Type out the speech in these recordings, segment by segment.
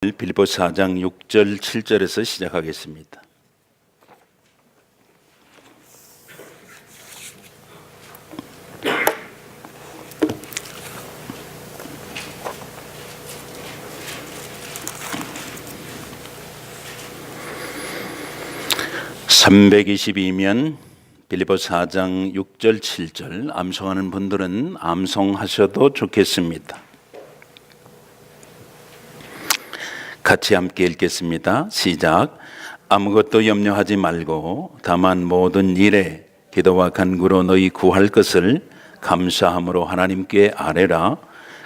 빌립보서 4장 6절 7절에서 시작하겠습니다. (322면) 빌립보서 4장 6절 7절 암송하는 분들은 암송하셔도 좋겠습니다. 같이 함께 읽겠습니다. 시작. 아무것도 염려하지 말고 다만 모든 일에 기도와 간구로 너희 구할 것을 감사함으로 하나님께 아뢰라.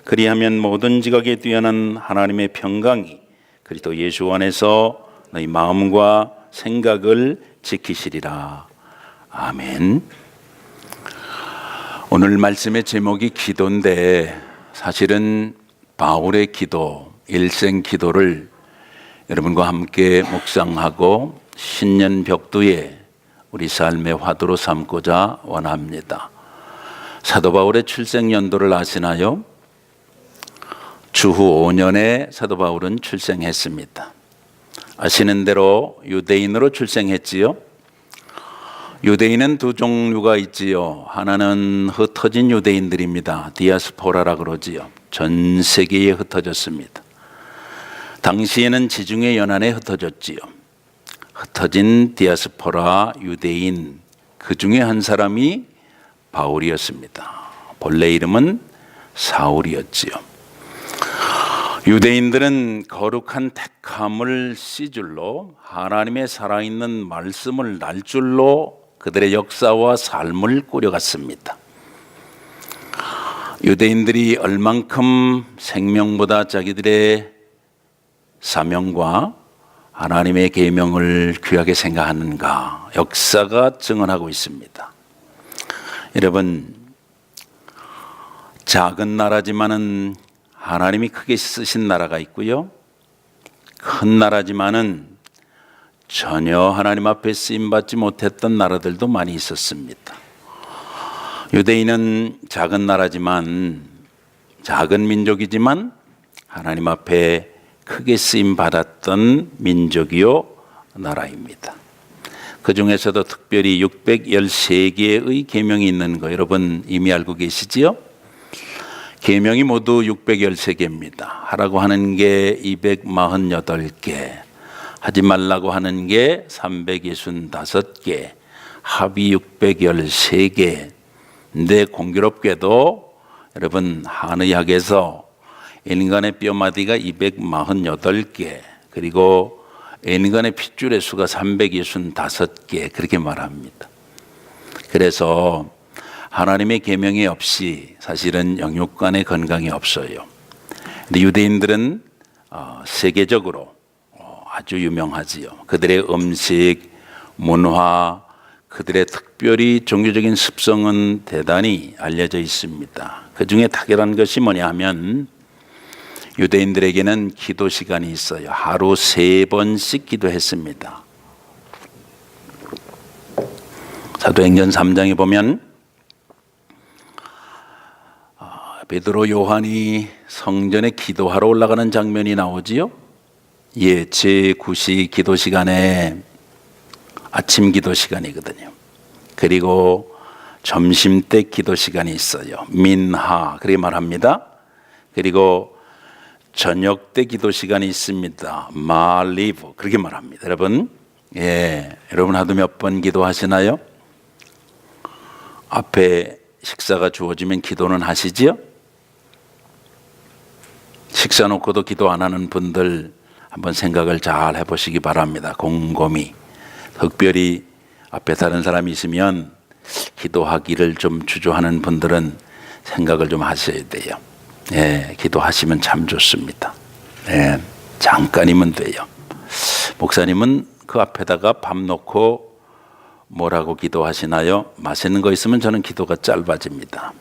그리하면 모든 지각에 뛰어난 하나님의 평강이 그리스도 예수 안에서 너희 마음과 생각을 지키시리라. 아멘. 오늘 말씀의 제목이 기도인데 사실은 바울의 기도, 일생 기도를 여러분과 함께 묵상하고 신년 벽두에 우리 삶의 화두로 삼고자 원합니다. 사도 바울의 출생 연도를 아시나요? 주후 5년에 사도 바울은 출생했습니다. 아시는 대로 유대인으로 출생했지요. 유대인은 두 종류가 있지요. 하나는 흩어진 유대인들입니다. 디아스포라라 그러지요. 전 세계에 흩어졌습니다. 당시에는 지중해 연안에 흩어졌지요. 흩어진 디아스포라 유대인, 그 중에 한 사람이 바울이었습니다. 본래 이름은 사울이었지요. 유대인들은 거룩한 택함을 씨줄로 하나님의 살아있는 말씀을 날줄로 그들의 역사와 삶을 꾸려갔습니다. 유대인들이 얼만큼 생명보다 자기들의 사명과 하나님의 계명을 귀하게 생각하는가 역사가 증언하고 있습니다. 여러분, 작은 나라지만은 하나님이 크게 쓰신 나라가 있고요, 큰 나라지만은 전혀 하나님 앞에 쓰임받지 못했던 나라들도 많이 있었습니다. 유대인은 작은 나라지만, 작은 민족이지만 하나님 앞에 크게 쓰임받았던 민족이요 나라입니다. 그 중에서도 특별히 613개의 계명이 있는 거 여러분 이미 알고 계시지요? 계명이 모두 613개입니다. 하라고 하는 게 248개, 하지 말라고 하는 게 365개, 합이 613개. 근데 공교롭게도 여러분 한의학에서 인간의 뼈마디가 248개, 그리고 인간의 핏줄의 수가 365개 그렇게 말합니다. 그래서 하나님의 계명이 없이 사실은 영육간의 건강이 없어요. 근데 유대인들은 세계적으로 아주 유명하지요. 그들의 음식, 문화, 그들의 특별히 종교적인 습성은 대단히 알려져 있습니다. 그 중에 특별한 것이 뭐냐 하면 유대인들에게는 기도 시간이 있어요. 하루 3번씩 기도했습니다. 사도행전 3장에 보면 베드로, 요한이 성전에 기도하러 올라가는 장면이 나오지요. 예, 제9시 기도 시간에 아침 기도 시간이거든요. 그리고 점심 때 기도 시간이 있어요. 민하 그렇게 말합니다. 그리고 저녁 때 기도 시간이 있습니다. 마리브 그렇게 말합니다. 여러분, 여러분 하도 몇 번 기도하시나요? 앞에 식사가 주어지면 기도는 하시지요? 식사 놓고도 기도 안 하는 분들 한번 생각을 잘 해보시기 바랍니다. 곰곰이. 특별히 앞에 다른 사람이 있으면 기도하기를 좀 주저하는 분들은 생각을 좀 하셔야 돼요. 기도하시면 참 좋습니다. 잠깐이면 돼요. 목사님은 그 앞에다가 밥 놓고 뭐라고 기도하시나요? 맛있는 거 있으면 저는 기도가 짧아집니다.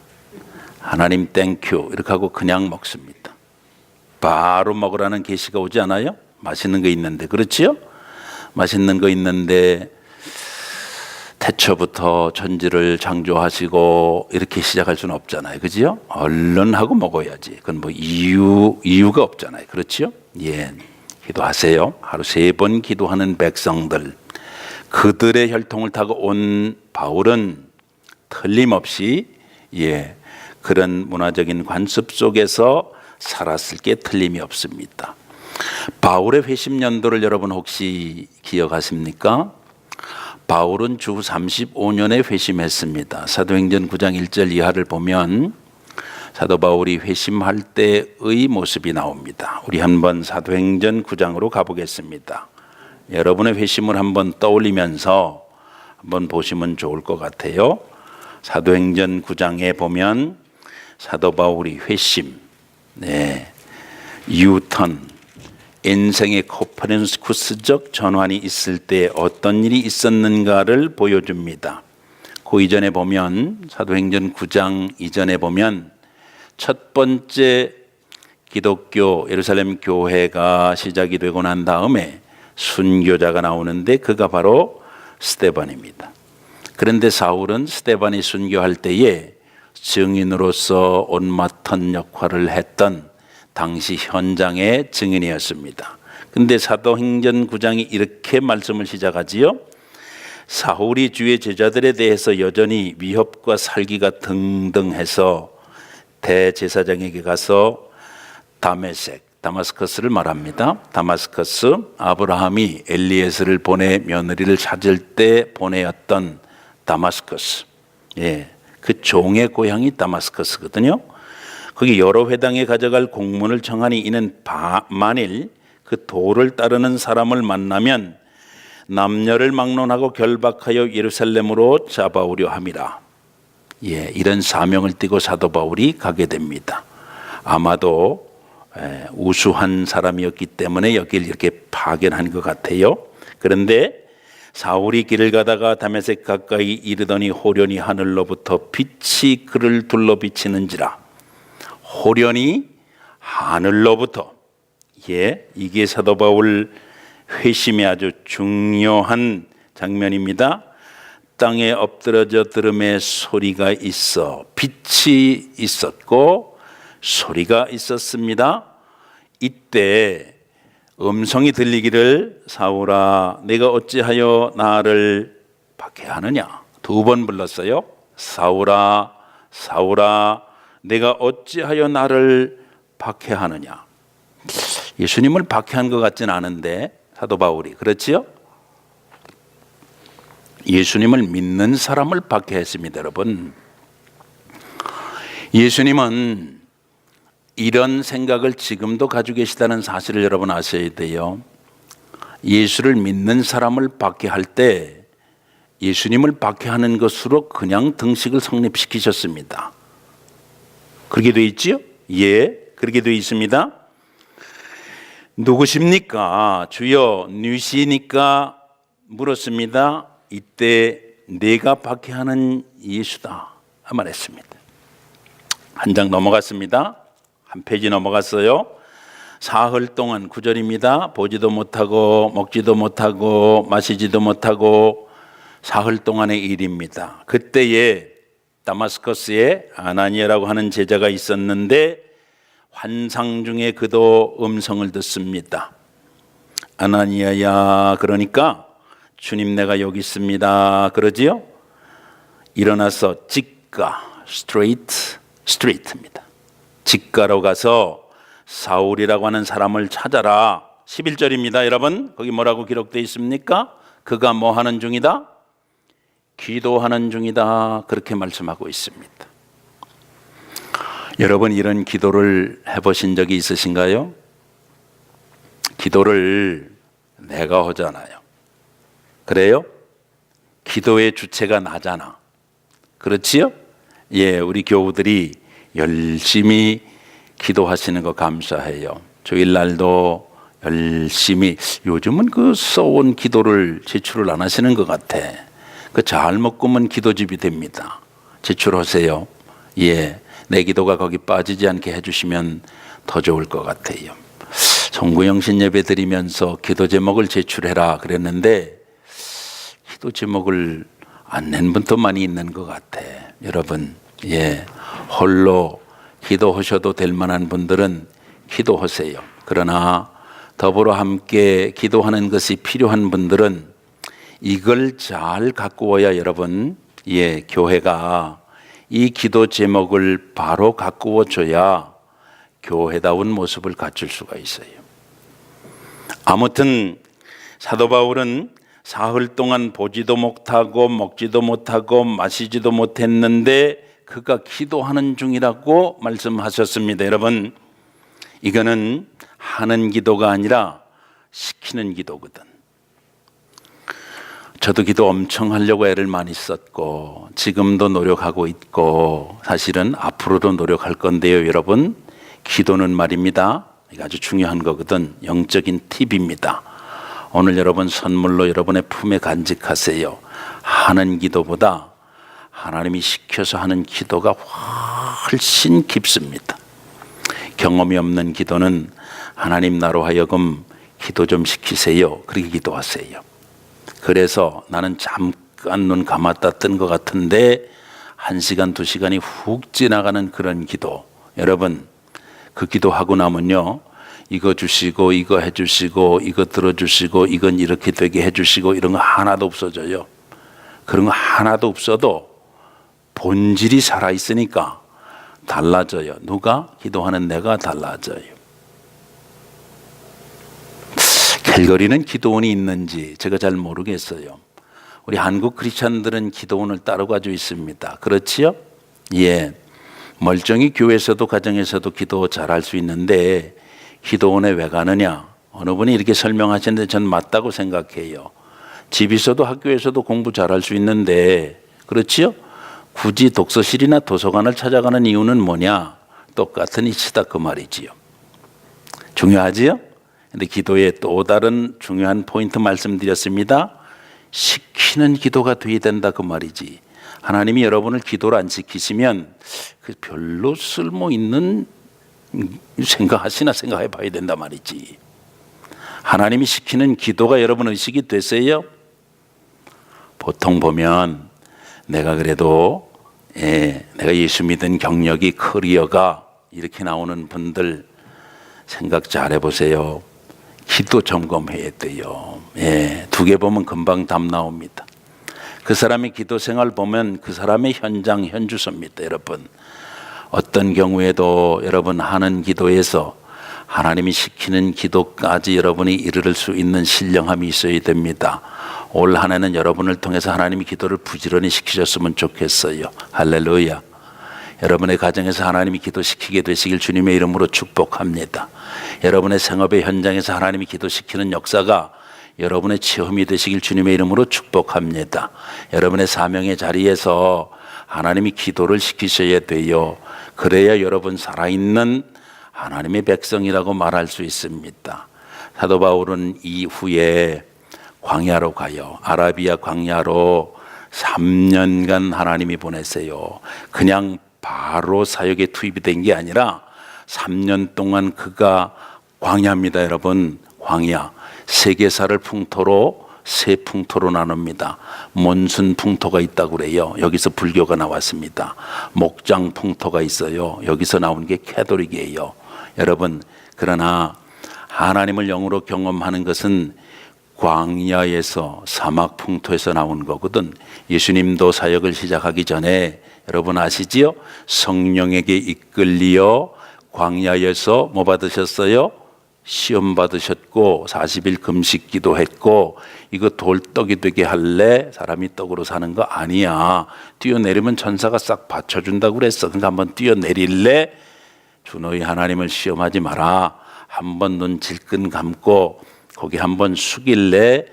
하나님 땡큐 이렇게 하고 그냥 먹습니다. 바로 먹으라는 계시가 오지 않아요? 맛있는 거 있는데, 그렇지요? 맛있는 거 있는데 태초부터 천지를 창조하시고 이렇게 시작할 수는 없잖아요. 그지요? 얼른 하고 먹어야지. 그건 뭐 이유가 없잖아요. 그렇지요? 예. 기도하세요. 하루 3번 기도하는 백성들, 그들의 혈통을 타고 온 바울은 틀림없이 그런 문화적인 관습 속에서 살았을 게 틀림이 없습니다. 바울의 회심 연도를 여러분 혹시 기억하십니까? 바울은 주 35년에 회심했습니다. 사도행전 9장 1절 이하를 보면 사도 바울이 회심할 때의 모습이 나옵니다. 우리 한번 사도행전 9장으로 가보겠습니다. 여러분의 회심을 한번 떠올리면서 한번 보시면 좋을 것 같아요. 사도행전 9장에 보면 사도 바울이 회심, 유턴, 인생의 코퍼니쿠스적 전환이 있을 때 어떤 일이 있었는가를 보여줍니다. 그 이전에 보면 사도행전 9장 이전에 보면 첫 번째 기독교 예루살렘 교회가 시작이 되고 난 다음에 순교자가 나오는데 그가 바로 스데반입니다. 그런데 사울은 스데반이 순교할 때에 증인으로서 온맡은 역할을 했던 당시 현장의 증인이었습니다. 그런데 사도행전 9장이 이렇게 말씀을 시작하지요. 사울이 주의 제자들에 대해서 여전히 위협과 살기가 등등해서 대제사장에게 가서 다마스커스를 말합니다. 다마스커스, 아브라함이 엘리에스를 보내 며느리를 찾을 때 보내었던 다마스커스, 그 종의 고향이 다마스커스거든요. 거기 여러 회당에 가져갈 공문을 청하니 이는 만일 그 도를 따르는 사람을 만나면 남녀를 막론하고 결박하여 예루살렘으로 잡아오려 함이라. 이런 사명을 띠고 사도 바울이 가게 됩니다. 아마도 우수한 사람이었기 때문에 여기를 이렇게 파견한 것 같아요. 그런데 사울이 길을 가다가 다메섹 가까이 이르더니 호련히 하늘로부터 빛이 그를 둘러 비치는지라. 호련히 하늘로부터, 이게 사도 바울 회심의 아주 중요한 장면입니다. 땅에 엎드러져 들음에 소리가 있어, 빛이 있었고 소리가 있었습니다. 이때 음성이 들리기를 사울아 내가 어찌하여 나를 박해하느냐. 2번 불렀어요. 사울아 사울아 내가 어찌하여 나를 박해하느냐. 예수님을 박해한 것 같지는 않은데 사도 바울이 그렇지요? 예수님을 믿는 사람을 박해했습니다. 여러분, 예수님은 이런 생각을 지금도 가지고 계시다는 사실을 여러분 아셔야 돼요. 예수를 믿는 사람을 박해할 때 예수님을 박해하는 것으로 그냥 등식을 성립시키셨습니다. 그렇게 되어 있지요? 그렇게 되어 있습니다. 누구십니까? 주여 누시니까 물었습니다. 이때 내가 박해하는 예수다 말했습니다. 한 장 넘어갔습니다. 한 페이지 넘어갔어요. 사흘 동안 9절입니다. 보지도 못하고 먹지도 못하고 마시지도 못하고 사흘 동안의 일입니다. 그때에 다마스커스에 아나니아라고 하는 제자가 있었는데 환상 중에 그도 음성을 듣습니다. 아나니아야, 그러니까 주님 내가 여기 있습니다 그러지요. 일어나서 직가, 스트레이트입니다. 직가로 가서 사울이라고 하는 사람을 찾아라. 11절입니다. 여러분 거기 뭐라고 기록되어 있습니까? 그가 뭐 하는 중이다? 기도하는 중이다. 그렇게 말씀하고 있습니다. 여러분 이런 기도를 해보신 적이 있으신가요? 기도를 내가 하잖아요. 그래요? 기도의 주체가 나잖아. 그렇지요? 우리 교우들이 열심히 기도하시는 거 감사해요. 주일날도 열심히, 요즘은 그 써온 기도를 제출을 안 하시는 것 같아. 그 잘 먹고면 기도집이 됩니다. 제출하세요. 내 기도가 거기 빠지지 않게 해주시면 더 좋을 것 같아요. 송구영신 예배 드리면서 기도 제목을 제출해라 그랬는데 기도 제목을 안 낸 분도 많이 있는 것 같아. 여러분, 홀로 기도하셔도 될 만한 분들은 기도하세요. 그러나 더불어 함께 기도하는 것이 필요한 분들은 이걸 잘 가꾸어야 여러분, 교회가 이 기도 제목을 바로 가꾸어 줘야 교회다운 모습을 갖출 수가 있어요. 아무튼 사도 바울은 사흘 동안 보지도 못하고 먹지도 못하고 마시지도 못했는데 그가 기도하는 중이라고 말씀하셨습니다. 여러분, 이거는 하는 기도가 아니라 시키는 기도거든. 저도 기도 엄청 하려고 애를 많이 썼고 지금도 노력하고 있고 사실은 앞으로도 노력할 건데요. 여러분, 기도는 말입니다. 이거 아주 중요한 거거든. 영적인 팁입니다. 오늘 여러분 선물로 여러분의 품에 간직하세요. 하는 기도보다 하나님이 시켜서 하는 기도가 훨씬 깊습니다. 경험이 없는 기도는 하나님 나로 하여금 기도 좀 시키세요. 그렇게 기도하세요. 그래서 나는 잠깐 눈 감았다 뜬 것 같은데 1시간, 2시간이 훅 지나가는 그런 기도. 여러분, 그 기도하고 나면요, 이거 주시고 이거 해주시고 이거 들어주시고 이건 이렇게 되게 해주시고 이런 거 하나도 없어져요. 그런 거 하나도 없어도 본질이 살아있으니까 달라져요. 누가? 기도하는 내가 달라져요. 캘거리는 기도원이 있는지 제가 잘 모르겠어요. 우리 한국 크리스찬들은 기도원을 따로 가지고 있습니다. 그렇지요? 예. 멀쩡히 교회에서도 가정에서도 기도 잘할 수 있는데 기도원에 왜 가느냐? 어느 분이 이렇게 설명하시는데 전 맞다고 생각해요. 집에서도 학교에서도 공부 잘할 수 있는데, 그렇지요? 굳이 독서실이나 도서관을 찾아가는 이유는 뭐냐? 똑같은 이치다 그 말이지요. 중요하지요? 근데 기도의 또 다른 중요한 포인트 말씀드렸습니다. 시키는 기도가 돼야 된다 그 말이지. 하나님이 여러분을 기도를 안 시키시면 별로 쓸모 있는 생각하시나 생각해 봐야 된단 말이지. 하나님이 시키는 기도가 여러분 의식이 되세요? 보통 보면 내가 그래도 내가 예수 믿은 경력이 커리어가 이렇게 나오는 분들 생각 잘 해보세요. 기도 점검해야 돼요. 2개 보면 금방 답 나옵니다. 그 사람의 기도 생활 보면 그 사람의 현장 현주소입니다. 여러분, 어떤 경우에도 여러분 하는 기도에서 하나님이 시키는 기도까지 여러분이 이르를 수 있는 신령함이 있어야 됩니다. 올 한 해는 여러분을 통해서 하나님이 기도를 부지런히 시키셨으면 좋겠어요. 할렐루야. 여러분의 가정에서 하나님이 기도시키게 되시길 주님의 이름으로 축복합니다. 여러분의 생업의 현장에서 하나님이 기도시키는 역사가 여러분의 체험이 되시길 주님의 이름으로 축복합니다. 여러분의 사명의 자리에서 하나님이 기도를 시키셔야 돼요. 그래야 여러분 살아있는 하나님의 백성이라고 말할 수 있습니다. 사도 바울은 이후에 광야로 가요. 아라비아 광야로 3년간 하나님이 보내세요. 그냥 바로 사역에 투입이 된 게 아니라 3년 동안 그가 광야입니다. 여러분, 광야. 세계사를 풍토로 세 풍토로 나눕니다. 몬순 풍토가 있다고 그래요. 여기서 불교가 나왔습니다. 목장 풍토가 있어요. 여기서 나온 게 캐톨릭이에요. 여러분, 그러나 하나님을 영으로 경험하는 것은 광야에서 사막 풍토에서 나온 거거든. 예수님도 사역을 시작하기 전에 여러분 아시지요? 성령에게 이끌리어 광야에서 뭐 받으셨어요? 시험 받으셨고 40일 금식 기도했고 이거 돌떡이 되게 할래? 사람이 떡으로 사는 거 아니야. 뛰어내리면 천사가 싹 받쳐준다고 그랬어. 그러니까 한번 뛰어내릴래? 주 너희 하나님을 시험하지 마라. 한번 눈 질끈 감고 거기 한번 숙일래?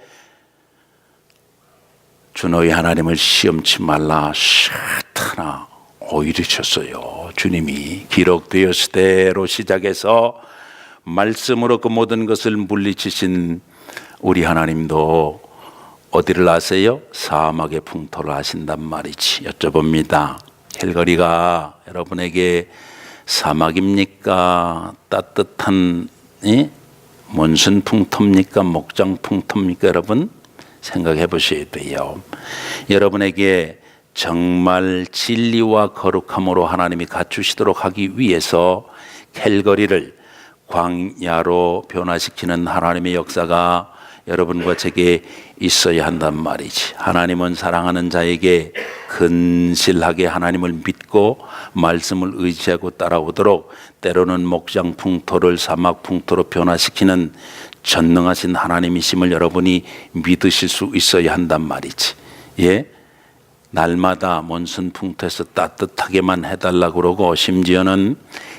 주 너희 하나님을 시험치 말라. 샤트나 오이르셨어요. 주님이 기록되었으되로 시작해서 말씀으로 그 모든 것을 물리치신 우리 하나님도 어디를 아세요? 사막의 풍토를 아신단 말이지. 여쭤봅니다. 캘거리가 여러분에게 사막입니까? 따뜻한 몬순 풍토입니까? 목장 풍토입니까? 여러분 생각해 보셔야 돼요. 여러분에게 정말 진리와 거룩함으로 하나님이 갖추시도록 하기 위해서 캘거리를 광야로 변화시키는 하나님의 역사가 여러분과 제게 있어야 한단 말이지. 하나님은 사랑하는 자에게 근실하게 하나님을 믿고 말씀을 의지하고 따라오도록 때로는 목장 풍토를 사막 풍토로 변화시키는 전능하신 하나님이심을 여러분이 믿으실 수 있어야 한단 말이지. 예? 날마다 몬순 풍토에서 따뜻하게만 해달라고 그러고, 심지어는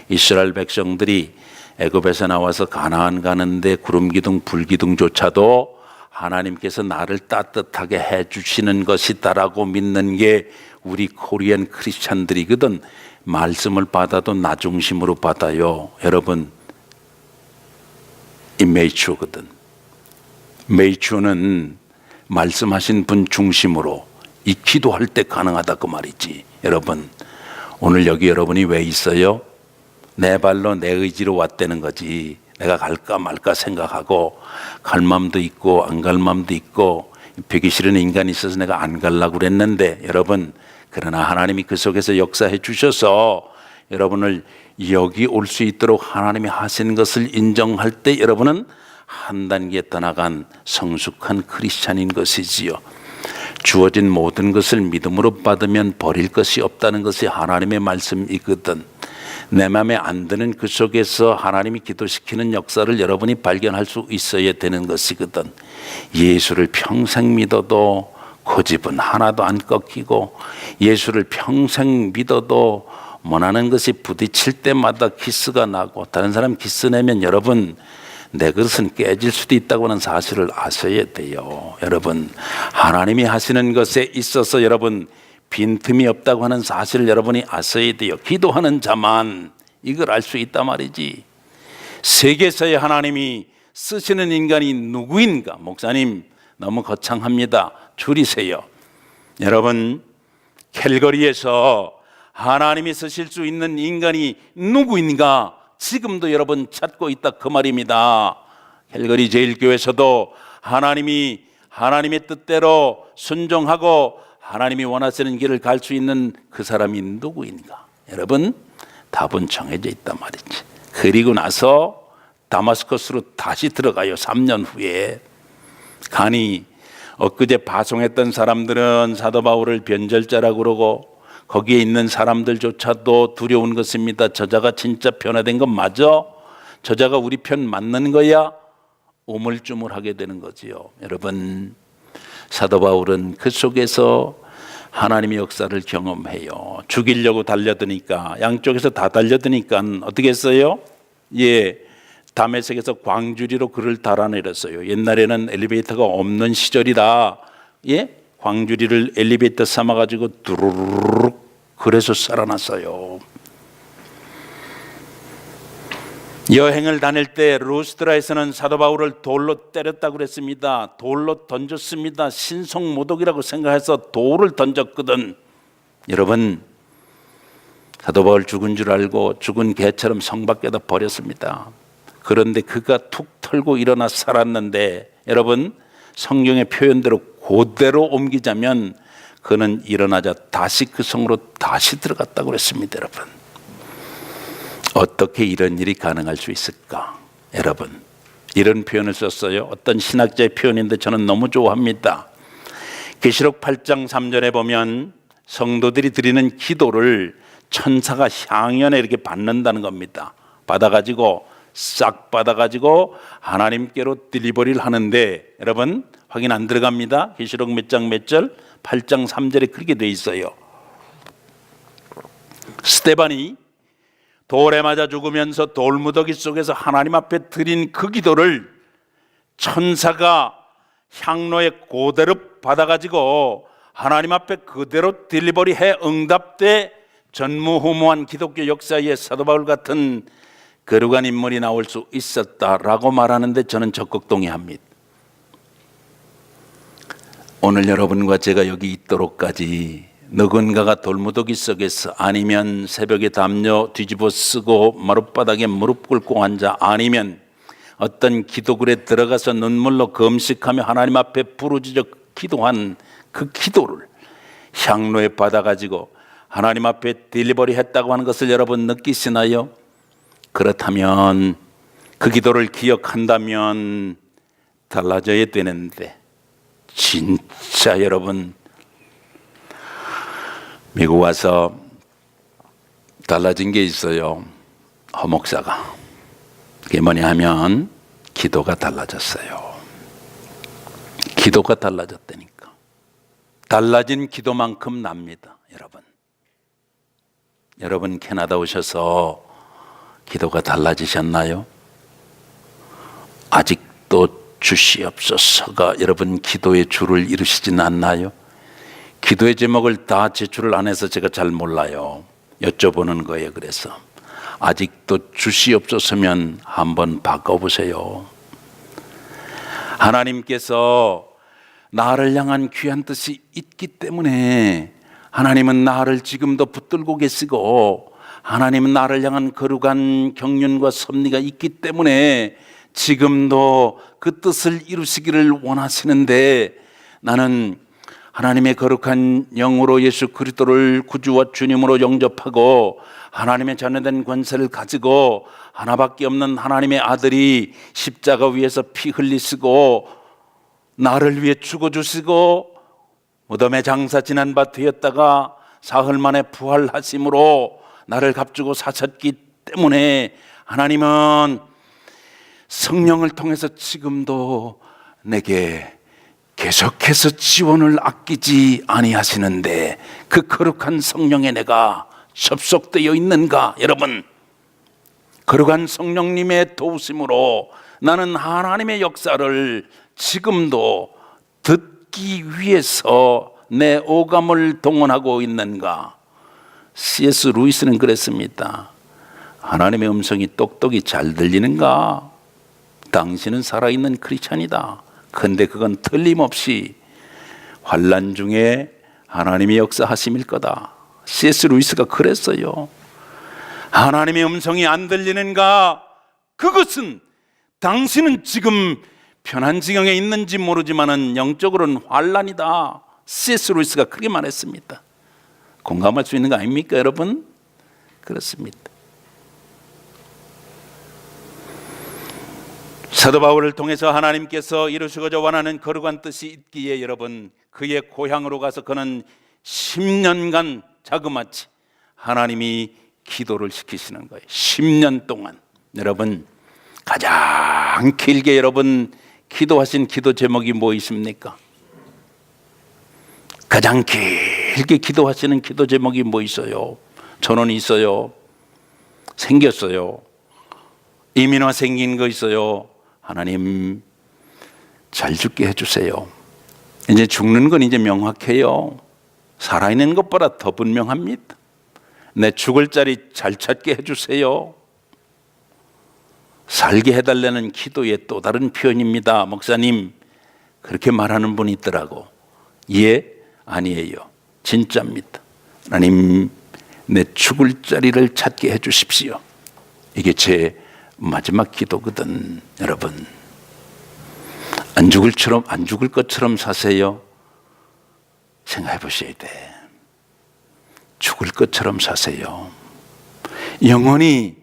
이스라엘 백성들이 애굽에서 나와서 가나안 가는데 구름기둥 불기둥조차도 하나님께서 나를 따뜻하게 해주시는 것이다라고 믿는 게 우리 코리안 크리스찬들이거든. 말씀을 받아도 나 중심으로 받아요. 여러분, 이 메이추어거든. 메이추어는 말씀하신 분 중심으로 이 기도할 때 가능하다 그 말이지. 여러분, 오늘 여기 여러분이 왜 있어요? 내 발로 내 의지로 왔다는 거지. 내가 갈까 말까 생각하고 갈 마음도 있고 안 갈 마음도 있고 배기 싫은 인간이 있어서 내가 안 가려고 그랬는데, 여러분, 그러나 하나님이 그 속에서 역사해 주셔서 여러분을 여기 올 수 있도록 하나님이 하신 것을 인정할 때 여러분은 한 단계 떠나간 성숙한 크리스찬인 것이지요. 주어진 모든 것을 믿음으로 받으면 버릴 것이 없다는 것이 하나님의 말씀이거든. 내 마음에 안 드는 그 속에서 하나님이 기도시키는 역사를 여러분이 발견할 수 있어야 되는 것이거든. 예수를 평생 믿어도 고집은 하나도 안 꺾이고, 예수를 평생 믿어도 원하는 것이 부딪힐 때마다 키스가 나고, 다른 사람 키스 내면 여러분 내 그릇은 깨질 수도 있다고 하는 사실을 아셔야 돼요. 여러분, 하나님이 하시는 것에 있어서 여러분 빈틈이 없다고 하는 사실을 여러분이 아셔야 돼요. 기도하는 자만 이걸 알 수 있단 말이지. 세계에서의 하나님이 쓰시는 인간이 누구인가? 목사님, 너무 거창합니다. 줄이세요. 여러분, 캘거리에서 하나님이 쓰실 수 있는 인간이 누구인가? 지금도 여러분 찾고 있다 그 말입니다. 캘거리 제일교회에서도 하나님이 하나님의 뜻대로 순종하고 하나님이 원하시는 길을 갈 수 있는 그 사람이 누구인가? 여러분, 답은 정해져 있단 말이지. 그리고 나서 다마스커스로 다시 들어가요. 3년 후에. 가니 엊그제 파송했던 사람들은 사도 바울을 변절자라고 그러고, 거기에 있는 사람들조차도 두려운 것입니다. 저자가 진짜 변화된 건 맞아? 저자가 우리 편 맞는 거야? 우물쭈물하게 되는 거지요. 여러분, 사도 바울은 그 속에서 하나님의 역사를 경험해요. 죽이려고 달려드니까, 양쪽에서 다 달려드니까 어떻게 했어요? 예, 다메섹에서 광주리로 그를 달아내렸어요. 옛날에는 엘리베이터가 없는 시절이다. 예, 광주리를 엘리베이터 삼아가지고 두루룩, 그래서 살아났어요. 여행을 다닐 때 루스드라에서는 사도 바울을 돌로 때렸다고 그랬습니다. 돌로 던졌습니다. 신성모독이라고 생각해서 돌을 던졌거든. 여러분, 사도 바울 죽은 줄 알고 죽은 개처럼 성 밖에다 버렸습니다. 그런데 그가 툭 털고 일어나 살았는데, 여러분, 성경의 표현대로 그대로 옮기자면 그는 일어나자 다시 그 성으로 다시 들어갔다고 그랬습니다. 여러분, 어떻게 이런 일이 가능할 수 있을까? 여러분, 이런 표현을 썼어요. 어떤 신학자의 표현인데 저는 너무 좋아합니다. 계시록 8장 3절에 보면 성도들이 드리는 기도를 천사가 향연에 이렇게 받는다는 겁니다. 받아가지고 싹 받아가지고 하나님께로 딜리버리를 하는데, 여러분 확인 안 들어갑니다. 계시록 몇 장 몇 절? 8장 3절에 그렇게 돼 있어요. 스데반이 돌에 맞아 죽으면서 돌무더기 속에서 하나님 앞에 드린 그 기도를 천사가 향로에 그대로 받아가지고 하나님 앞에 그대로 딜리버리해 응답돼 전무후무한 기독교 역사에 사도 바울 같은 거룩한 인물이 나올 수 있었다라고 말하는데 저는 적극 동의합니다. 오늘 여러분과 제가 여기 있도록까지 누군가가 돌무더기 속에서, 아니면 새벽에 담요 뒤집어 쓰고 마룻바닥에 무릎 꿇고 앉아, 아니면 어떤 기도굴에 들어가서 눈물로 금식하며 하나님 앞에 부르짖어 기도한 그 기도를 향로에 받아가지고 하나님 앞에 딜리버리 했다고 하는 것을 여러분 느끼시나요? 그렇다면 그 기도를 기억한다면 달라져야 되는데, 진짜 여러분, 미국 와서 달라진 게 있어요. 허목사가. 그게 뭐냐 하면 기도가 달라졌어요. 기도가 달라졌다니까. 달라진 기도만큼 납니다, 여러분. 여러분 캐나다 오셔서 기도가 달라지셨나요? 아직도 주시옵소서가 여러분 기도의 줄을 이루시지는 않나요? 기도의 제목을 다 제출을 안 해서 제가 잘 몰라요. 여쭤보는 거예요. 그래서 아직도 주시옵소서면 한번 바꿔보세요. 하나님께서 나를 향한 귀한 뜻이 있기 때문에 하나님은 나를 지금도 붙들고 계시고, 하나님은 나를 향한 거룩한 경륜과 섭리가 있기 때문에 지금도 그 뜻을 이루시기를 원하시는데, 나는 하나님의 거룩한 영으로 예수 그리스도를 구주와 주님으로 영접하고 하나님의 자녀된 권세를 가지고 하나밖에 없는 하나님의 아들이 십자가 위에서 피 흘리시고 나를 위해 죽어주시고 무덤에 장사 지난 바 되었다가 사흘 만에 부활하심으로 나를 값주고 사셨기 때문에 하나님은 성령을 통해서 지금도 내게 계속해서 지원을 아끼지 아니하시는데, 그 거룩한 성령에 내가 접속되어 있는가? 여러분, 거룩한 성령님의 도우심으로 나는 하나님의 역사를 지금도 듣기 위해서 내 오감을 동원하고 있는가? C.S. 루이스는 그랬습니다. 하나님의 음성이 똑똑히 잘 들리는가? 당신은 살아있는 크리스찬이다. 그런데 그건 틀림없이 환난 중에 하나님의 역사하심일 거다. C.S. 루이스가 그랬어요. 하나님의 음성이 안 들리는가? 그것은 당신은 지금 편한 지경에 있는지 모르지만은 영적으로는 환난이다. C.S. 루이스가 그렇게 말했습니다. 공감할 수 있는 거 아닙니까, 여러분? 그렇습니다. 사도 바울을 통해서 하나님께서 이루시고자 원하는 거룩한 뜻이 있기에 여러분, 그의 고향으로 가서 그는 10년간 자그마치 하나님이 기도를 시키시는 거예요. 10년 동안. 여러분, 가장 길게 여러분 기도하신 기도 제목이 뭐 있습니까? 가장 길게 기도하시는 기도 제목이 뭐 있어요? 저는 있어요. 생겼어요. 이민화 생긴 거 있어요. 하나님 잘 죽게 해주세요. 이제 죽는 건 이제 명확해요. 살아있는 것보다 더 분명합니다. 내 죽을 자리 잘 찾게 해주세요. 살게 해달라는 기도의 또 다른 표현입니다. 목사님, 그렇게 말하는 분이 있더라고. 예, 아니에요. 진짜입니다. 하나님, 내 죽을 자리를 찾게 해주십시오. 이게 제 마지막 기도거든. 여러분, 안 죽을 것처럼 사세요. 생각해 보셔야 돼. 죽을 것처럼 사세요. 영원히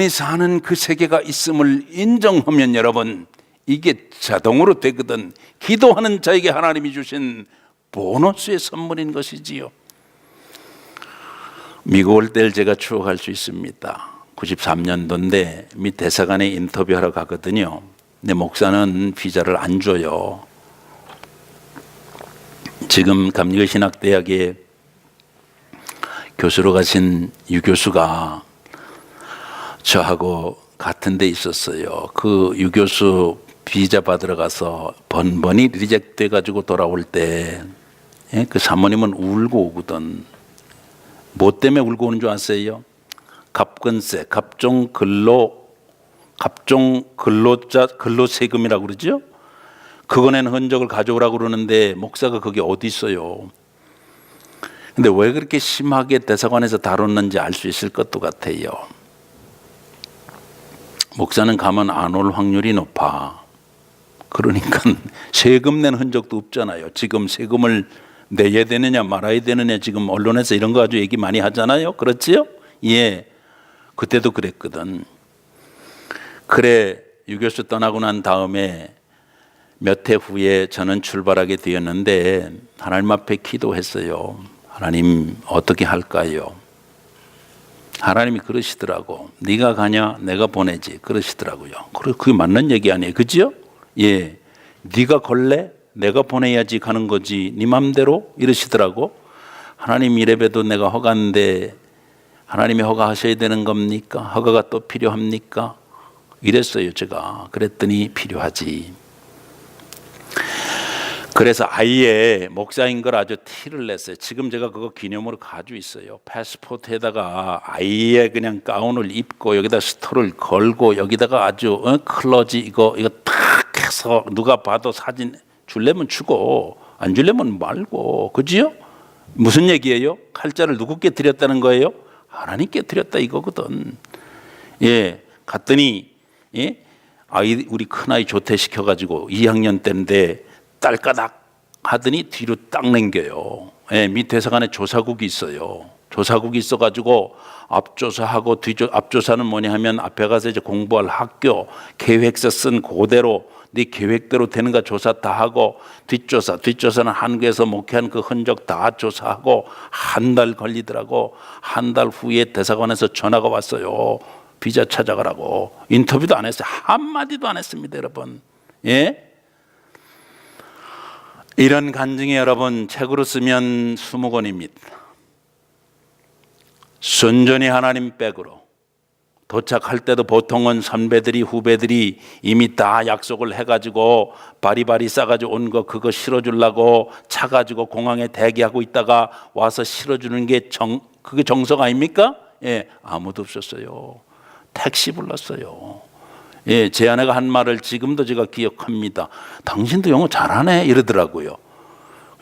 사는 그 세계가 있음을 인정하면 여러분, 이게 자동으로 되거든. 기도하는 자에게 하나님이 주신 보너스의 선물인 것이지요. 미국 올 때를 제가 추억할 수 있습니다. 93년도인데 미 대사관에 인터뷰하러 가거든요. 근데 목사는 비자를 안 줘요. 지금 감리교신학대학에 교수로 가신 유 교수가 저하고 같은 데 있었어요. 그 유 교수 비자 받으러 가서 번번이 리젝트 돼가지고 돌아올 때 그 사모님은 울고 오거든. 뭐 때문에 울고 오는 줄 아세요? 갑근세, 근로세금이라고 그러죠? 그거 낸 흔적을 가져오라고 그러는데 목사가 그게 어디 있어요? 근데 왜 그렇게 심하게 대사관에서 다뤘는지 알 수 있을 것도 같아요. 목사는 가면 안 올 확률이 높아. 그러니까 세금 낸 흔적도 없잖아요. 지금 세금을 내야 되느냐 말아야 되느냐 지금 언론에서 이런 거 가지고 얘기 많이 하잖아요. 그렇지요? 예. 그때도 그랬거든. 그래 유교수 떠나고 난 다음에 몇 해 후에 저는 출발하게 되었는데 하나님 앞에 기도했어요. 하나님 어떻게 할까요? 하나님이 그러시더라고. 네가 가냐? 내가 보내지. 그러시더라고요. 그게 맞는 얘기 아니에요, 그죠? 예, 네가 걸래? 내가 보내야지 가는 거지. 네 맘대로 이러시더라고. 하나님 이래봬도 내가 허가인데 하나님이 허가하셔야 되는 겁니까? 허가가 또 필요합니까? 이랬어요, 제가. 그랬더니 필요하지. 그래서 아예 목사인 걸 아주 티를 냈어요. 지금 제가 그거 기념으로 가지고 있어요. 패스포트에다가 아예 그냥 가운을 입고 여기다 스토를 걸고 여기다가 아주 클러지 이거 탁 해서 누가 봐도 사진 줄려면 주고 안 줄려면 말고, 그지요? 무슨 얘기예요? 칼자를 누구께 드렸다는 거예요? 하나님께 드렸다 이거거든. 예, 갔더니 예? 우리 큰아이 조퇴시켜가지고 2학년 때인데 딸까닥 하더니 뒤로 딱 넘겨요. 예, 밑에 서간에 조사국이 있어요. 조사국이 있어가지고 앞조사하고 앞조사는 뭐냐 하면 앞에 가서 이제 공부할 학교 계획서 쓴 그대로 네 계획대로 되는가 조사 다 하고, 뒷조사는 한국에서 목회한 그 흔적 다 조사하고 한 달 걸리더라고. 한 달 후에 대사관에서 전화가 왔어요. 비자 찾아가라고. 인터뷰도 안 했어요. 한마디도 안 했습니다, 여러분. 예? 이런 간증이 여러분 책으로 쓰면 20권입니다. 순전히 하나님 백으로 도착할 때도 보통은 선배들이 후배들이 이미 다 약속을 해가지고 바리바리 싸가지고 온 거 그거 실어주려고 차 가지고 공항에 대기하고 있다가 와서 실어주는 게 그게 정석 아닙니까? 예, 아무도 없었어요. 택시 불렀어요. 예, 제 아내가 한 말을 지금도 제가 기억합니다. 당신도 영어 잘하네 이러더라고요.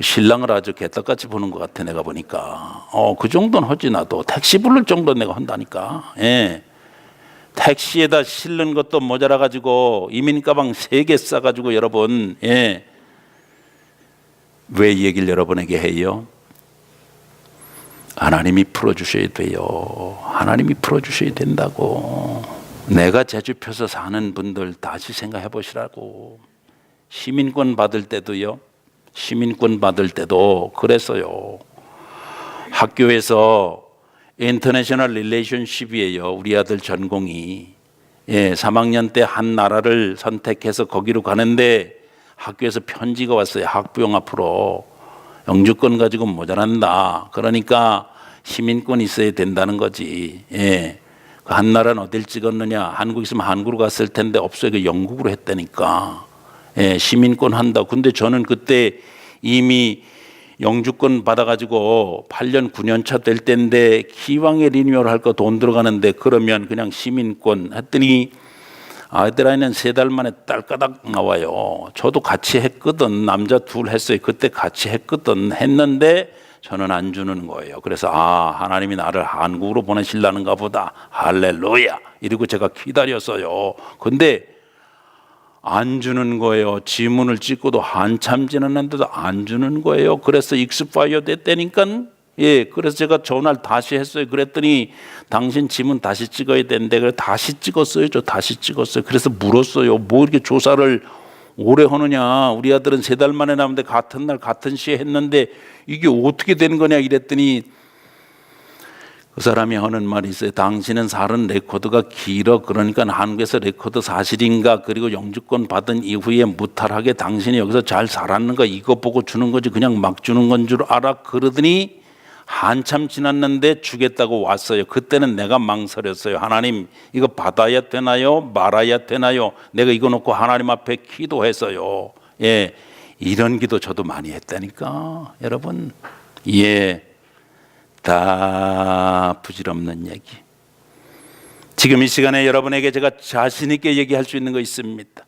신랑을 아주 개떡같이 보는 것 같아 내가 보니까. 그 정도는 하지 나도. 택시 부를 정도는 내가 한다니까. 예. 택시에다 실는 것도 모자라 가지고 이민 가방 3개 싸 가지고 여러분, 예. 왜 이 얘기를 여러분에게 해요? 하나님이 풀어주셔야 돼요. 하나님이 풀어주셔야 된다고. 내가 제주 펴서 사는 분들 다시 생각해 보시라고. 시민권 받을 때도요. 시민권 받을 때도 그랬어요. 학교에서 인터내셔널 릴레이션십이에요. 우리 아들 전공이. 예, 3학년 때 한 나라를 선택해서 거기로 가는데 학교에서 편지가 왔어요. 학부형 앞으로. 영주권 가지고 모자란다. 그러니까 시민권 있어야 된다는 거지. 예. 그 한 나라는 어딜 찍었느냐? 한국 있으면 한국으로 갔을 텐데 없어요. 그 영국으로 했다니까. 예, 시민권 한다. 근데 저는 그때 이미 영주권 받아가지고 8년 9년 차 될 때인데 기왕에 리뉴얼 할 거 돈 들어가는데 그러면 그냥 시민권 했더니 아이들아이는 3달 만에 딸까닥 나와요. 저도 같이 했거든. 남자 둘 했어요. 그때 같이 했거든. 했는데 저는 안 주는 거예요. 그래서 하나님이 나를 한국으로 보내시려는가 보다. 할렐루야. 이러고 제가 기다렸어요. 근데 안 주는 거예요. 지문을 찍고도 한참 지났는데도 안 주는 거예요. 그래서 익스파이어 됐다니까. 예, 그래서 제가 전화를 다시 했어요. 그랬더니 당신 지문 다시 찍어야 되는데 그래 다시 찍었어요. 저 다시 찍었어요. 그래서 물었어요. 뭐 이렇게 조사를 오래 하느냐. 우리 아들은 3달 만에 나오는데 같은 날 같은 시에 했는데 이게 어떻게 된 거냐 이랬더니 그 사람이 하는 말이 있어요. 당신은 살은 레코드가 길어. 그러니까 한국에서 레코드 사실인가, 그리고 영주권 받은 이후에 무탈하게 당신이 여기서 잘 살았는가 이거 보고 주는 거지 그냥 막 주는 건 줄 알아. 그러더니 한참 지났는데 주겠다고 왔어요. 그때는 내가 망설였어요. 하나님 이거 받아야 되나요? 말아야 되나요? 내가 이거 놓고 하나님 앞에 기도했어요. 예, 이런 기도 저도 많이 했다니까 여러분. 예, 다 부질없는 얘기. 지금 이 시간에 여러분에게 제가 자신 있게 얘기할 수 있는 거 있습니다.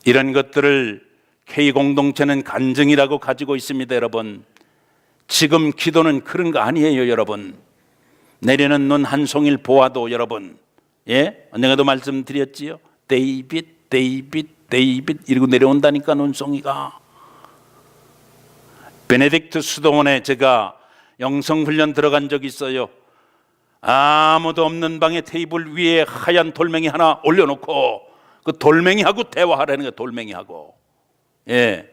이런 것들을 K공동체는 간증이라고 가지고 있습니다. 여러분, 지금 기도는 그런 거 아니에요. 여러분, 내리는 눈 한 송일 보아도 여러분, 예, 언젠가도 말씀드렸지요. 데이빗 이러고 내려온다니까 눈송이가. 베네딕트 수도원에 제가 영성훈련 들어간 적이 있어요. 아무도 없는 방에 테이블 위에 하얀 돌멩이 하나 올려놓고 그 돌멩이하고 대화하라는 거예요. 돌멩이하고. 예,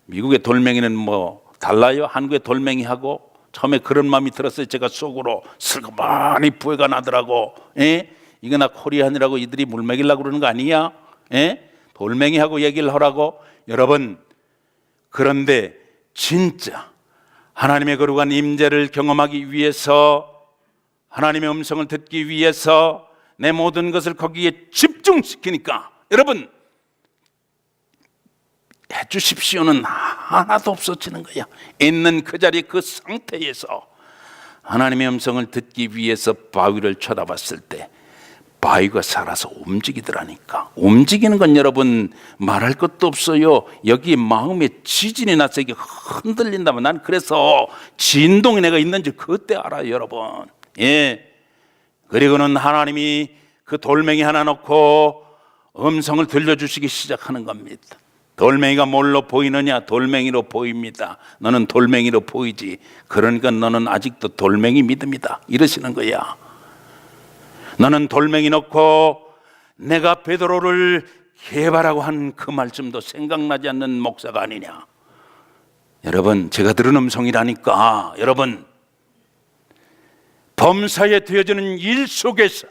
미국의 돌멩이는 뭐 달라요? 한국의 돌멩이하고. 처음에 그런 마음이 들었어요. 제가 속으로 슬그머니 부해가 나더라고. 예? 이거 나 코리안이라고 이들이 물 먹이려고 그러는 거 아니야? 예? 돌멩이하고 얘기를 하라고. 여러분, 그런데 진짜 하나님의 거룩한 임재를 경험하기 위해서, 하나님의 음성을 듣기 위해서 내 모든 것을 거기에 집중시키니까 여러분, 해주십시오는 하나도 없어지는 거야. 있는 그 자리 그 상태에서 하나님의 음성을 듣기 위해서 바위를 쳐다봤을 때 바위가 살아서 움직이더라니까. 움직이는 건 여러분 말할 것도 없어요. 여기 마음에 지진이 나서 이게 흔들린다면, 난 그래서 진동이 내가 있는지 그때 알아요, 여러분. 예. 그리고는 하나님이 그 돌멩이 하나 놓고 음성을 들려주시기 시작하는 겁니다. 돌멩이가 뭘로 보이느냐? 돌멩이로 보입니다. 너는 돌멩이로 보이지. 그러니까 너는 아직도 돌멩이 믿음이다. 이러시는 거야. 너는 돌멩이 놓고 내가 베드로를 개발하고 한 그 말씀도 생각나지 않는 목사가 아니냐. 여러분, 제가 들은 음성이라니까. 여러분, 범사에 되어지는 일 속에서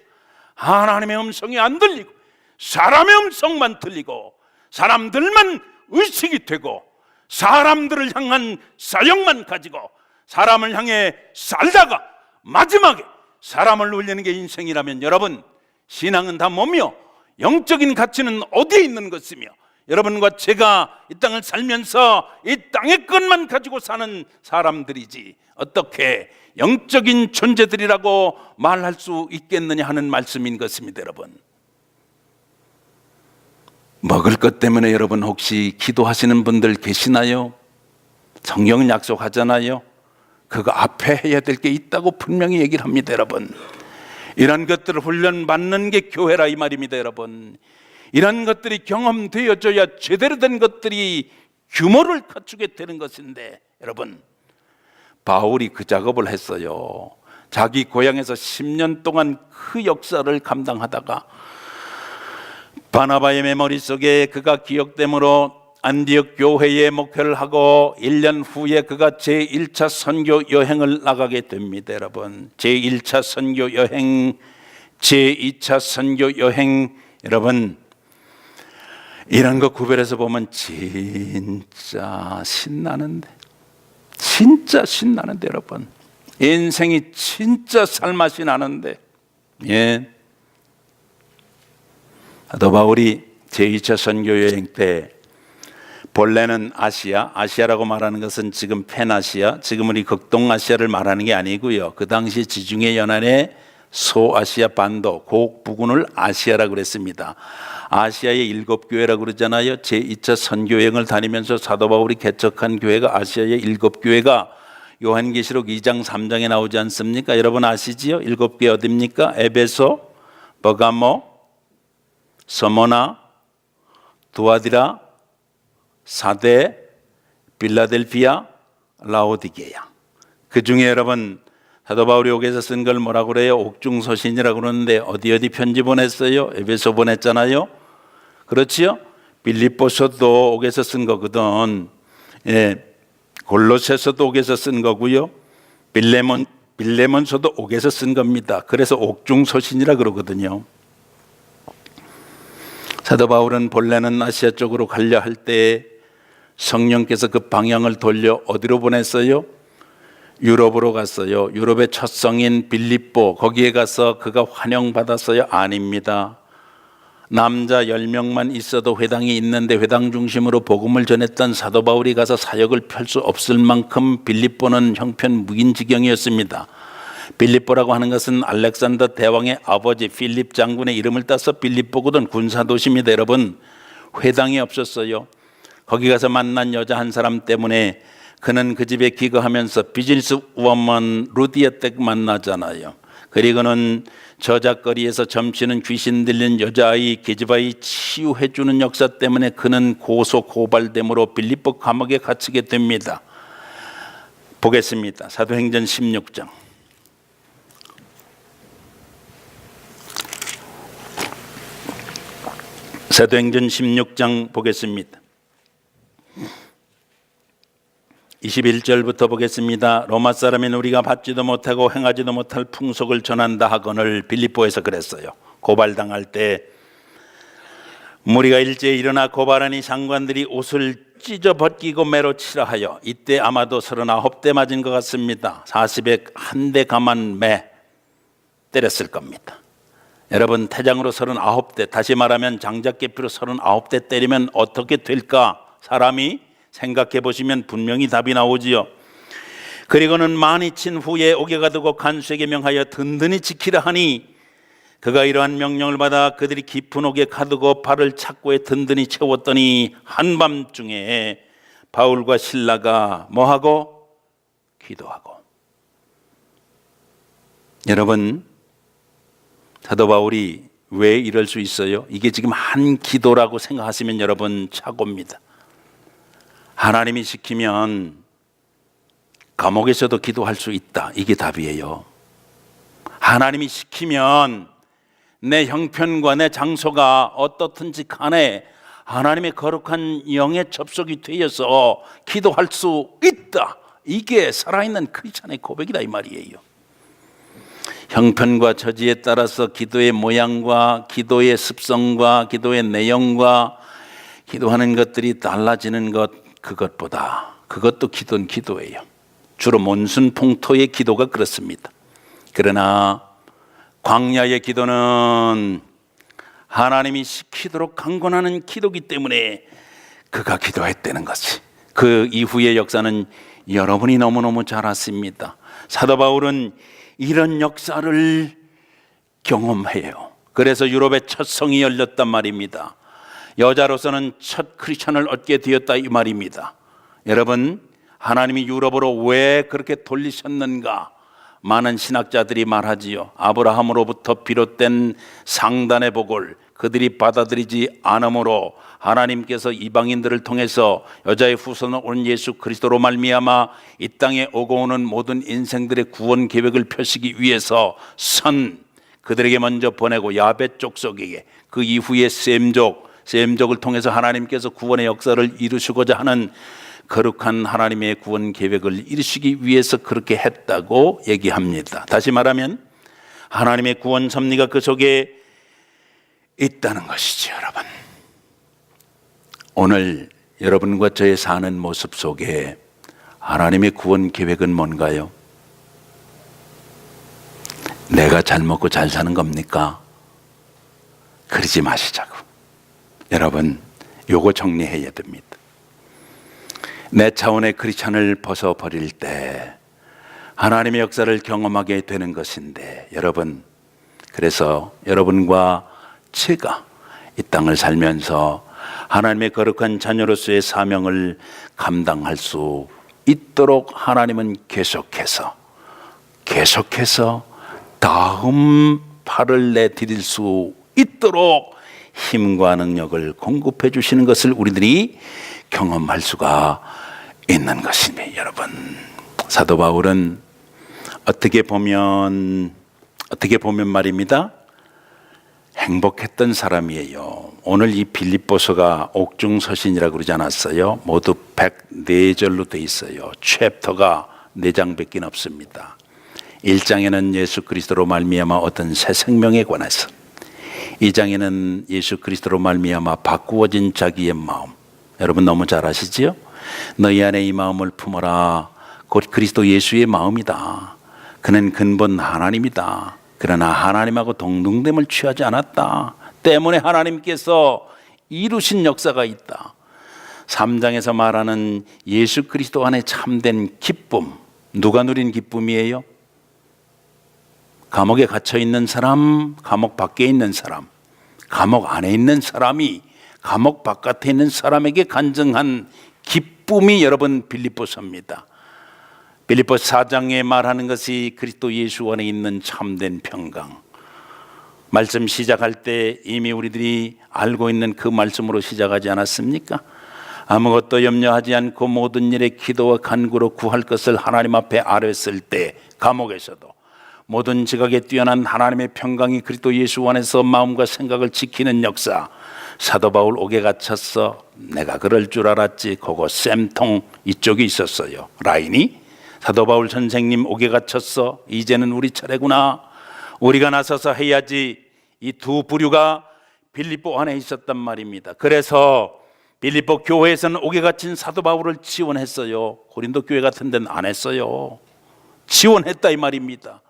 하나님의 음성이 안 들리고 사람의 음성만 들리고 사람들만 의식이 되고 사람들을 향한 사역만 가지고 사람을 향해 살다가 마지막에 사람을 울리는 게 인생이라면 여러분, 신앙은 다 뭐며 영적인 가치는 어디에 있는 것이며, 여러분과 제가 이 땅을 살면서 이 땅의 것만 가지고 사는 사람들이지 어떻게 영적인 존재들이라고 말할 수 있겠느냐 하는 말씀인 것입니다. 여러분, 먹을 것 때문에 여러분 혹시 기도하시는 분들 계시나요? 성경은 약속하잖아요. 그거 앞에 해야 될 게 있다고 분명히 얘기를 합니다. 여러분, 이런 것들을 훈련받는 게 교회라 이 말입니다. 여러분, 이런 것들이 경험되어져야 제대로 된 것들이 규모를 갖추게 되는 것인데, 여러분, 바울이 그 작업을 했어요. 자기 고향에서 10년 동안 그 역사를 감당하다가 바나바의 머릿속에 그가 기억됨으로 안디옥 교회에 목회를 하고 1년 후에 그가 제1차 선교 여행을 나가게 됩니다. 여러분, 제1차 선교 여행, 제2차 선교 여행, 여러분, 이런 거 구별해서 보면 진짜 신나는데, 진짜 신나는데 여러분, 인생이 진짜 살맛이 나는데, 예. 사도 바울이 제2차 선교 여행 때 본래는 아시아라고 말하는 것은 지금 펜아시아, 지금 우리 극동아시아를 말하는 게 아니고요. 그 당시 지중해 연안의 소아시아 반도, 그 부근을 아시아라고 그랬습니다. 아시아의 7교회라고 그러잖아요. 제2차 선교 여행을 다니면서 사도 바울이 개척한 교회가 아시아의 7교회가 요한계시록 2장 3장에 나오지 않습니까? 여러분 아시지요? 7교회 어디입니까? 에베소, 버가모, 서모나, 두아디라, 사대, 빌라델피아, 라오디게야. 그 중에 여러분 사도 바울이 옥에서 쓴 걸 뭐라고 그래요? 옥중서신이라고 그러는데 어디 편지 보냈어요? 에베소 보냈잖아요. 그렇지요? 빌립보서도 옥에서 쓴 거거든. 예, 골로새서도 옥에서 쓴 거고요. 빌레몬서도 옥에서 쓴 겁니다. 그래서 옥중서신이라 그러거든요. 사도 바울은 본래는 아시아 쪽으로 가려 할 때 성령께서 그 방향을 돌려 어디로 보냈어요? 유럽으로 갔어요. 유럽의 첫 성인 빌립보, 거기에 가서 그가 환영받았어요? 아닙니다. 남자 10명만 있어도 회당이 있는데 회당 중심으로 복음을 전했던 사도 바울이 가서 사역을 펼 수 없을 만큼 빌립보는 형편 무인지경이었습니다. 빌립보라고 하는 것은 알렉산더 대왕의 아버지 필립 장군의 이름을 따서 빌립보거든. 군사도시입니다. 여러분, 회당이 없었어요. 거기 가서 만난 여자 한 사람 때문에 그는 그 집에 기거하면서 비즈니스 워먼 루디에텍 만나잖아요. 그리고는 저작거리에서 점치는 귀신 들린 여자아이 계집아이 치유해주는 역사 때문에 그는 고소고발됨으로 빌립보 감옥에 갇히게 됩니다. 보겠습니다. 사도행전 16장. 사도행전 16장 보겠습니다. 21절부터 보겠습니다. 로마 사람인 우리가 받지도 못하고 행하지도 못할 풍속을 전한다 하거늘 빌립보에서 그랬어요. 고발당할 때 무리가 일제히 일어나 고발하니 장관들이 옷을 찢어 벗기고 매로 치라 하여 이때 아마도 39대 맞은 것 같습니다. 40에 한 대 가만 매 때렸을 겁니다. 여러분, 태장으로 39대, 다시 말하면 장작개피로 39대 때리면 어떻게 될까? 사람이 생각해 보시면 분명히 답이 나오지요. 그리고는 많이 친 후에 옥에 가두고 간수에게 명하여 든든히 지키라 하니 그가 이러한 명령을 받아 그들이 깊은 옥에 가두고 발을 착고에 든든히 채웠더니 한밤중에 바울과 실라가 뭐하고? 기도하고. 여러분, 사도 바울이 왜 이럴 수 있어요? 이게 지금 한 기도라고 생각하시면 여러분 착오입니다. 하나님이 시키면 감옥에서도 기도할 수 있다. 이게 답이에요. 하나님이 시키면 내 형편과 내 장소가 어떻든지 간에 하나님의 거룩한 영에 접속이 되어서 기도할 수 있다. 이게 살아있는 크리스찬의 고백이다 이 말이에요. 형편과 처지에 따라서 기도의 모양과 기도의 습성과 기도의 내용과 기도하는 것들이 달라지는 것, 그것보다 그것도 기도는 기도예요. 주로 몬순풍토의 기도가 그렇습니다. 그러나 광야의 기도는 하나님이 시키도록 강권하는 기도이기 때문에 그가 기도했다는 것이, 그 이후의 역사는 여러분이 너무너무 잘 아십니다. 사도 바울은 이런 역사를 경험해요. 그래서 유럽의 첫 성이 열렸단 말입니다. 여자로서는 첫 크리스천을 얻게 되었다 이 말입니다. 여러분, 하나님이 유럽으로 왜 그렇게 돌리셨는가? 많은 신학자들이 말하지요. 아브라함으로부터 비롯된 상단의 복을 그들이 받아들이지 않으므로 하나님께서 이방인들을 통해서 여자의 후손으로 온 예수 그리스도로 말미암아 이 땅에 오고 오는 모든 인생들의 구원 계획을 펴시기 위해서 그들에게 먼저 보내고 야벳 족속에게, 그 이후에 셈족을 통해서 하나님께서 구원의 역사를 이루시고자 하는 거룩한 하나님의 구원 계획을 이루시기 위해서 그렇게 했다고 얘기합니다. 다시 말하면 하나님의 구원 섭리가 그 속에 있다는 것이죠. 여러분, 오늘 여러분과 저의 사는 모습 속에 하나님의 구원 계획은 뭔가요? 내가 잘 먹고 잘 사는 겁니까? 그러지 마시자고. 여러분, 요거 정리해야 됩니다. 내 차원의 크리스찬을 벗어버릴 때 하나님의 역사를 경험하게 되는 것인데, 여러분, 그래서 여러분과 제가 이 땅을 살면서 하나님의 거룩한 자녀로서의 사명을 감당할 수 있도록 하나님은 계속해서 다음 팔을 내디딜 수 있도록 힘과 능력을 공급해 주시는 것을 우리들이 경험할 수가 있는 것입니다. 여러분, 사도 바울은 어떻게 보면 말입니다, 행복했던 사람이에요. 오늘 이 빌립보서가 옥중서신이라고 그러지 않았어요? 모두 104절로 돼 있어요. 챕터가 4장밖에 없습니다. 1장에는 예수 그리스도로 말미암아 어떤 새 생명에 관해서, 2장에는 예수 그리스도로 말미암아 바꾸어진 자기의 마음, 여러분 너무 잘 아시지요? 너희 안에 이 마음을 품어라. 곧 그리스도 예수의 마음이다. 그는 근본 하나님이다. 그러나 하나님하고 동등됨을 취하지 않았다. 때문에 하나님께서 이루신 역사가 있다. 3장에서 말하는 예수 그리스도 안에 참된 기쁨, 누가 누린 기쁨이에요? 감옥에 갇혀 있는 사람, 감옥 밖에 있는 사람, 감옥 안에 있는 사람이 감옥 바깥에 있는 사람에게 간증한 기쁨이 여러분 빌립보서입니다. 빌립보 4장에 말하는 것이 그리스도 예수 안에 있는 참된 평강. 말씀 시작할 때 이미 우리들이 알고 있는 그 말씀으로 시작하지 않았습니까? 아무것도 염려하지 않고 모든 일에 기도와 간구로 구할 것을 하나님 앞에 아뢰었을 때 감옥에서도, 모든 지각에 뛰어난 하나님의 평강이 그리스도 예수 안에서 마음과 생각을 지키는 역사. 사도 바울 옥에 갇혔어. 내가 그럴 줄 알았지. 그거 쌤통 이쪽이 있었어요. 라인이 사도 바울 선생님 옥에 갇혔어. 이제는 우리 차례구나. 우리가 나서서 해야지. 이 두 부류가 빌립보 안에 있었단 말입니다. 그래서 빌립보 교회에서는 옥에 갇힌 사도 바울을 지원했어요. 고린도 교회 같은 데는 안 했어요. 지원했다 이 말입니다.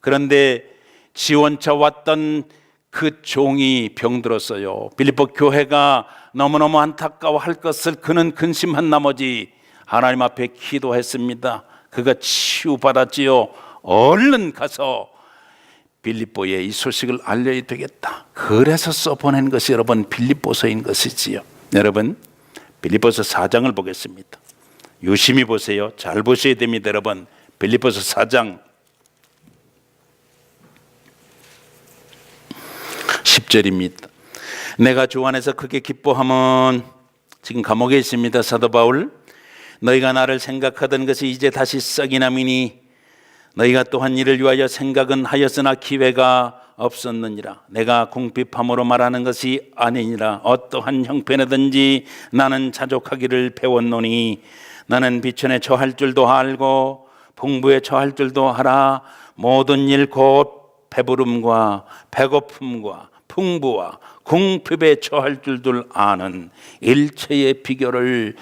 그런데 지원차 왔던 그 종이 병들었어요. 빌립보 교회가 너무너무 안타까워할 것을 그는 근심한 나머지 하나님 앞에 기도했습니다. 그가 치유받았지요. 얼른 가서 빌립보에 이 소식을 알려야 되겠다. 그래서 써보낸 것이 여러분 빌립보서인 것이지요. 여러분 빌립보서 4장을 보겠습니다. 유심히 보세요. 잘 보셔야 됩니다. 여러분 빌립보서 4장 10절입니다. 내가 주 안에서 크게 기뻐함은, 지금 감옥에 있습니다. 사도 바울. 너희가 나를 생각하던 것이 이제 다시 썩이 남이니 너희가 또한 이를 위하여 생각은 하였으나 기회가 없었느니라. 내가 궁핍함으로 말하는 것이 아니니라. 어떠한 형편이든지 나는 자족하기를 배웠노니 나는 비천에 처할 줄도 알고 풍부에 처할 줄도 알아. 모든 일 곧 배부름과 배고픔과 풍부와 궁핍에 처할 줄들 아는 일체의 비결을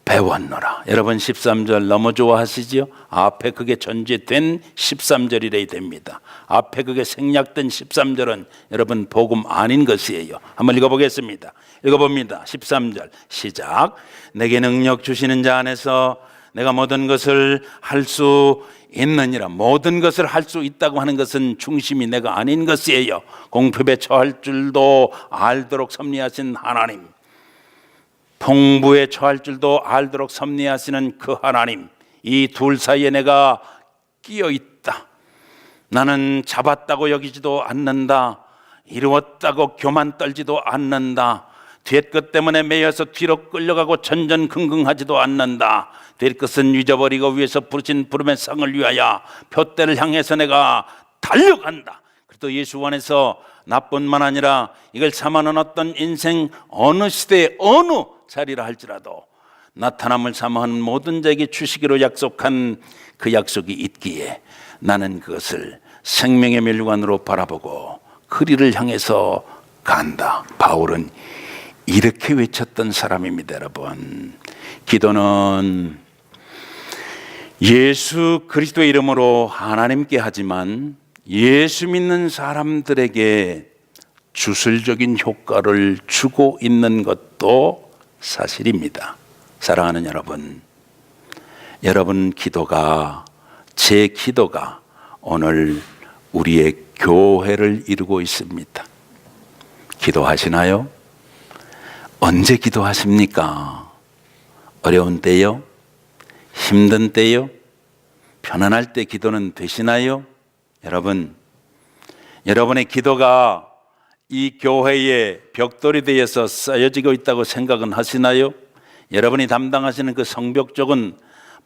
배웠노라. 여러분 13절 너무 좋아하시지요? 앞에 그게 전제된 13절이래야 됩니다. 앞에 그게 생략된 13절은 여러분 복음 아닌 것이에요. 한번 읽어보겠습니다. 읽어봅니다. 13절 시작. 내게 능력 주시는 자 안에서 내가 모든 것을 할 수 있느니라. 모든 것을 할 수 있다고 하는 것은 중심이 내가 아닌 것이에요. 공핍에 처할 줄도 알도록 섭리하신 하나님, 풍부에 처할 줄도 알도록 섭리하시는 그 하나님, 이 둘 사이에 내가 끼어 있다. 나는 잡았다고 여기지도 않는다. 이루었다고 교만 떨지도 않는다. 뒷것 때문에 매여서 뒤로 끌려가고 전전긍긍하지도 않는다. 뒷것은 잊어버리고 위에서 부르신 부름의 상을 위하여 표대를 향해서 내가 달려간다. 그리고 예수 안에서 나뿐만 아니라 이걸 삼아는 어떤 인생 어느 시대에 어느 자리라 할지라도 나타남을 삼아하는 모든 자에게 주시기로 약속한 그 약속이 있기에 나는 그것을 생명의 멸관으로 바라보고 그리를 향해서 간다. 바울은 이렇게 외쳤던 사람입니다. 여러분, 기도는 예수 그리스도의 이름으로 하나님께 하지만 예수 믿는 사람들에게 주술적인 효과를 주고 있는 것도 사실입니다. 사랑하는 여러분, 여러분 기도가, 제 기도가 오늘 우리의 교회를 이루고 있습니다. 기도하시나요? 언제 기도하십니까? 어려운 때요? 힘든 때요? 편안할 때 기도는 되시나요? 여러분, 여러분의 기도가 이 교회의 벽돌이 되어서 쌓여지고 있다고 생각은 하시나요? 여러분이 담당하시는 그 성벽 쪽은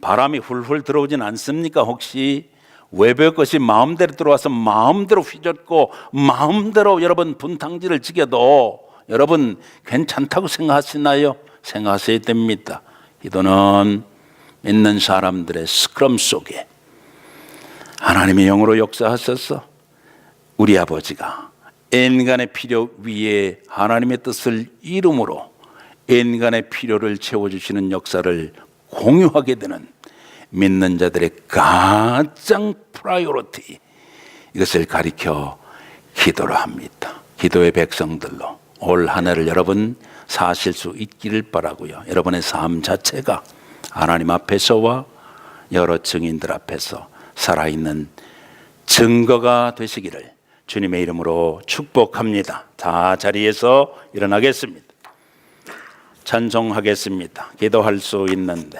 바람이 훌훌 들어오진 않습니까? 혹시 외벽 것이 마음대로 들어와서 마음대로 휘젓고 마음대로 여러분 분탕질을 지겨도 여러분 괜찮다고 생각하시나요? 생각하셔야 됩니다. 기도는 믿는 사람들의 스크럼 속에 하나님의 영으로 역사하셔서 우리 아버지가 인간의 필요 위에 하나님의 뜻을 이름으로 인간의 필요를 채워주시는 역사를 공유하게 되는 믿는 자들의 가장 프라이오리티, 이것을 가리켜 기도를 합니다. 기도의 백성들로 올 한 해를 여러분 사실 수 있기를 바라고요. 여러분의 삶 자체가 하나님 앞에서와 여러 증인들 앞에서 살아있는 증거가 되시기를 주님의 이름으로 축복합니다. 다 자리에서 일어나겠습니다. 찬송하겠습니다. 기도할 수 있는데